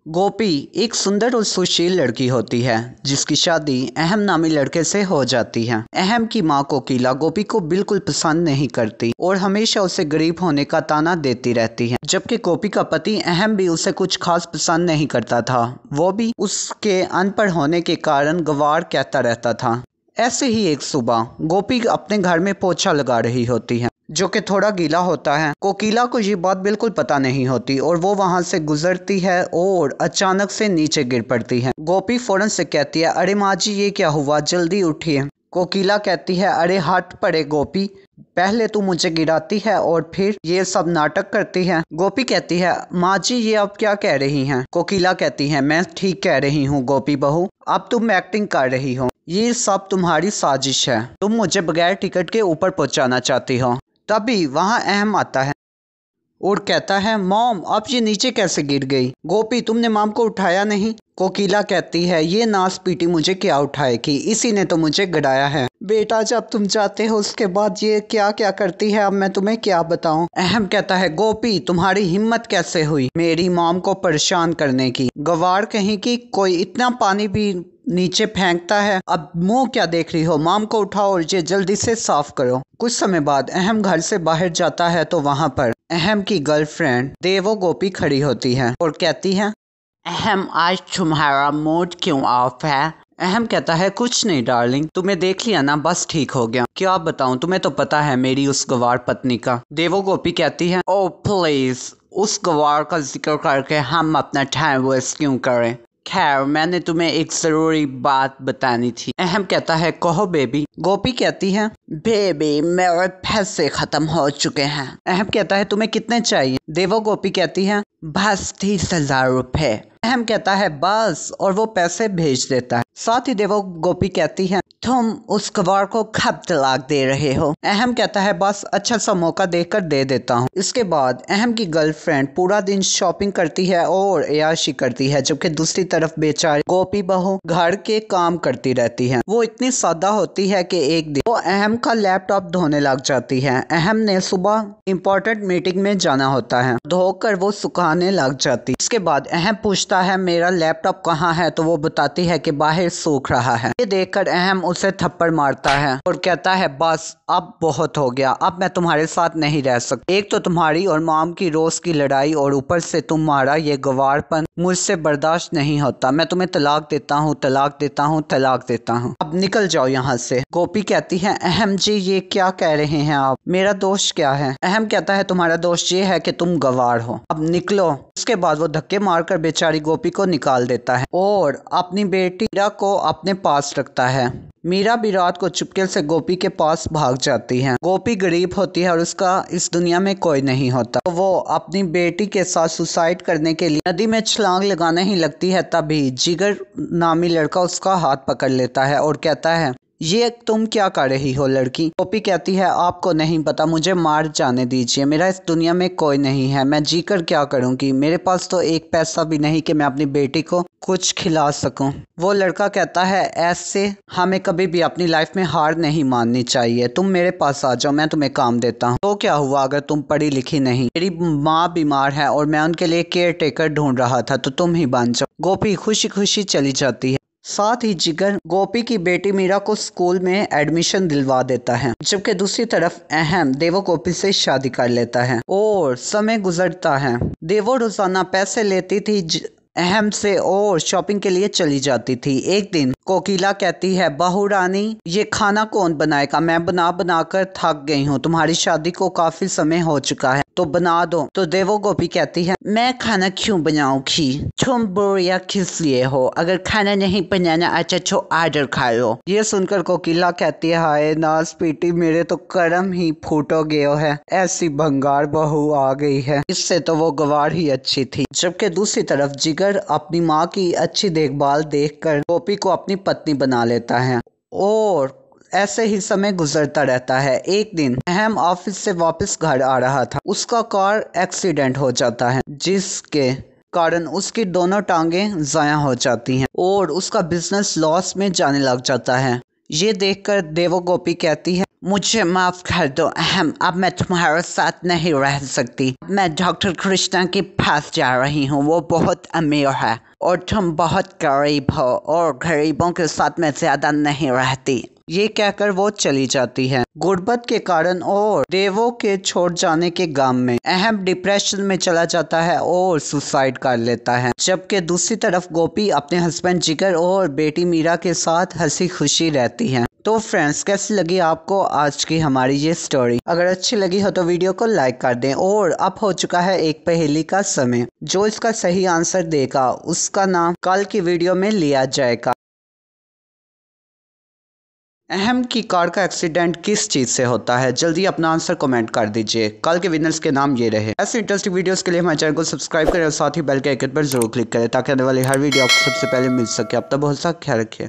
गोपी एक सुंदर और सुशील लड़की होती है जिसकी शादी अहम नामी लड़के से हो जाती है। अहम की माँ कोकिला गोपी को बिल्कुल पसंद नहीं करती और हमेशा उसे गरीब होने का ताना देती रहती है, जबकि गोपी का पति अहम भी उसे कुछ खास पसंद नहीं करता था। वो भी उसके अनपढ़ होने के कारण गवार कहता रहता था। ऐसे ही एक सुबह गोपी अपने घर में पोछा लगा रही होती है जो कि थोड़ा गीला होता है। कोकिला को ये बात बिल्कुल पता नहीं होती और वो वहां से गुजरती है और अचानक से नीचे गिर पड़ती है। गोपी फौरन से कहती है, अरे माँ जी ये क्या हुआ, जल्दी उठिए। कोकिला कहती है, अरे हट पड़े गोपी, पहले तू मुझे गिराती है और फिर ये सब नाटक करती है। गोपी कहती है, माँ जी ये अब क्या कह रही हैं? कोकिला कहती है, मैं ठीक कह रही हूँ गोपी बहू, अब तुम एक्टिंग कर रही हो, ये सब तुम्हारी साजिश है, तुम मुझे बगैर टिकट के ऊपर पहुँचाना चाहती हो। तभी वहां अहम आता है और कहता है, मॉम अब ये नीचे कैसे गिर गई? गोपी तुमने मॉम को उठाया नहीं? कोकिला कहती है, ये नास पीटी मुझे क्या उठाएगी, इसी ने तो मुझे गिराया है। बेटा जब तुम जाते हो उसके बाद ये क्या क्या करती है, अब मैं तुम्हें क्या बताऊं। अहम कहता है, गोपी तुम्हारी हिम्मत कैसे हुई मेरी मॉम को परेशान करने की, गवार कहीं की, कोई इतना पानी भी नीचे फेंकता है, अब मुंह क्या देख रही हो, मॉम को उठाओ और ये जल्दी से साफ करो। कुछ समय बाद अहम घर से बाहर जाता है तो वहां पर अहम की गर्लफ्रेंड देवो गोपी खड़ी होती है और कहती है, अहम आज तुम्हारा मूड क्यों ऑफ है? अहम कहता है, कुछ नहीं डार्लिंग, तुम्हें देख लिया ना बस ठीक हो गया। क्या बताऊं, तुम्हें तो पता है मेरी उस गवार पत्नी का। देवो गोपी कहती है, ओ प्लीज उस गवार का जिक्र करके हम अपना टाइम वेस्ट क्यों करें। खैर मैंने तुम्हें एक जरूरी बात बतानी थी। अहम कहता है, कहो बेबी। गोपी कहती है, बेबी मेरे पैसे खत्म हो चुके हैं। अहम कहता है, तुम्हें कितने चाहिए? देवो गोपी कहती है, बस 30,000 रुपए। अहम कहता है, बस, और वो पैसे भेज देता है। साथ ही देवो गोपी कहती है, तुम उस गवार को कब तलाक दे रहे हो? अहम कहता है, बस अच्छा सा मौका देकर दे देता हूँ। इसके बाद अहम की गर्लफ्रेंड पूरा दिन शॉपिंग करती है और अय्याशी करती है, जबकि दूसरी तरफ बेचारी गोपी बहू घर के काम करती रहती है। वो इतनी सादा होती है कि एक दिन वो अहम का लैपटॉप धोने लग जाती है। अहम ने सुबह इम्पोर्टेंट मीटिंग में जाना होता है, धोकर वो सुखाने लग जाती। इसके बाद अहम पूछता है, मेरा लैपटॉप कहाँ है? तो वो बताती है कि बाहर सूख रहा है। ये देखकर अहम उसे थप्पड़ मारता है और कहता है, बस अब बहुत हो गया, अब मैं तुम्हारे साथ नहीं रह सकता। एक तो तुम्हारी और मॉम की रोज की लड़ाई और ऊपर से तुम्हारा ये गवारपन मुझसे बर्दाश्त नहीं होता। मैं तुम्हें तलाक देता हूँ, तलाक देता हूँ, तलाक देता हूँ, अब निकल जाओ यहाँ से। गोपी कहती है, अहम जी ये क्या कह रहे हैं आप, मेरा दोष क्या है? अहम कहता है, तुम्हारा दोष ये है कि तुम गवार हो, अब निकलो। उसके बाद वो धक्के मारकर बेचारी गोपी को निकाल देता है और अपनी बेटी मीरा को अपने पास रखता है। मीरा भी रात को चुपके से गोपी के पास भाग जाती है। गोपी गरीब होती है और उसका इस दुनिया में कोई नहीं होता, तो वो अपनी बेटी के साथ सुसाइड करने के लिए नदी में छलांग लगाने ही लगती है। तभी जिगर नामी लड़का उसका हाथ पकड़ लेता है और कहता है, ये तुम क्या कर रही हो लड़की? गोपी कहती है, आपको नहीं पता, मुझे मार जाने दीजिए, मेरा इस दुनिया में कोई नहीं है, मैं जीकर क्या करूंगी, मेरे पास तो एक पैसा भी नहीं कि मैं अपनी बेटी को कुछ खिला सकूं। वो लड़का कहता है, ऐसे हमें कभी भी अपनी लाइफ में हार नहीं माननी चाहिए, तुम मेरे पास आ जाओ, मैं तुम्हें काम देता हूँ। तो क्या हुआ अगर तुम पढ़ी लिखी नहीं? मेरी माँ बीमार है और मैं उनके लिए केयर टेकर ढूंढ रहा था, तो तुम ही बन जाओ। गोपी खुशी खुशी चली जाती है। साथ ही जिगर गोपी की बेटी मीरा को स्कूल में एडमिशन दिलवा देता है, जबकि दूसरी तरफ अहम देवो गोपी से शादी कर लेता है और समय गुजरता है। देवो रोजाना पैसे लेती थी अहम से और शॉपिंग के लिए चली जाती थी। एक दिन कोकिला कहती है, बहू रानी ये खाना कौन बनाएगा, मैं बना बना कर थक गई हूँ, तुम्हारी शादी को काफी समय हो चुका है, तो बना दो। तो देवो गोपी कहती है, मैं खाना क्यों बनाऊंगी, तुम बुढ़िया किस लिए हो, अगर खाना नहीं बनाना अच्छा तो ऑर्डर खा लो। ये सुनकर कोकिला कहती है, हाय नास पीटी, मेरे तो कर्म ही फूटो गयो है, ऐसी भंगार बहू आ गई है, इससे तो वो गवार ही अच्छी थी। जबकि दूसरी तरफ जिगर अपनी माँ की अच्छी देखभाल देखकर गोपी को अपनी पत्नी बना लेता है और ऐसे ही समय गुजरता रहता है। एक दिन अहम ऑफिस से वापस घर आ रहा था, उसका कार एक्सीडेंट हो जाता है, जिसके कारण उसकी दोनों टांगें ज़ाया हो जाती हैं और उसका बिजनेस लॉस में जाने लग जाता है। ये देखकर देवो गोपी कहती है, मुझे माफ कर दो अहम, अब मैं तुम्हारे साथ नहीं रह सकती। मैं डॉक्टर कृष्णा के पास जा रही हूँ, वो बहुत अमीर है और तुम बहुत गरीब हो और गरीबों के साथ मैं ज्यादा नहीं रहती। ये कहकर वो चली जाती है। गुर्बत के कारण और देवों के छोड़ जाने के गम में अहम डिप्रेशन में चला जाता है और सुसाइड कर लेता है, जबकि दूसरी तरफ गोपी अपने हस्बैंड जिगर और बेटी मीरा के साथ हंसी खुशी रहती है। तो फ्रेंड्स, कैसी लगी आपको आज की हमारी ये स्टोरी? अगर अच्छी लगी हो तो वीडियो को लाइक कर दें। और अब हो चुका है एक पहेली का समय, जो इसका सही आंसर देगा उसका नाम कल की वीडियो में लिया जाएगा। अहम की कार का एक्सीडेंट किस चीज से होता है? जल्दी अपना आंसर कमेंट कर दीजिए। कल के विनर्स के नाम ये रहे। ऐसे इंटरेस्टिंग वीडियोस के लिए हमारे चैनल को सब्सक्राइब करें और साथ ही बेल के आइकन पर जरूर क्लिक करें ताकि आने वाली हर वीडियो आपको सबसे पहले मिल सके। अब तक बहुत सा ख्याल रखिए।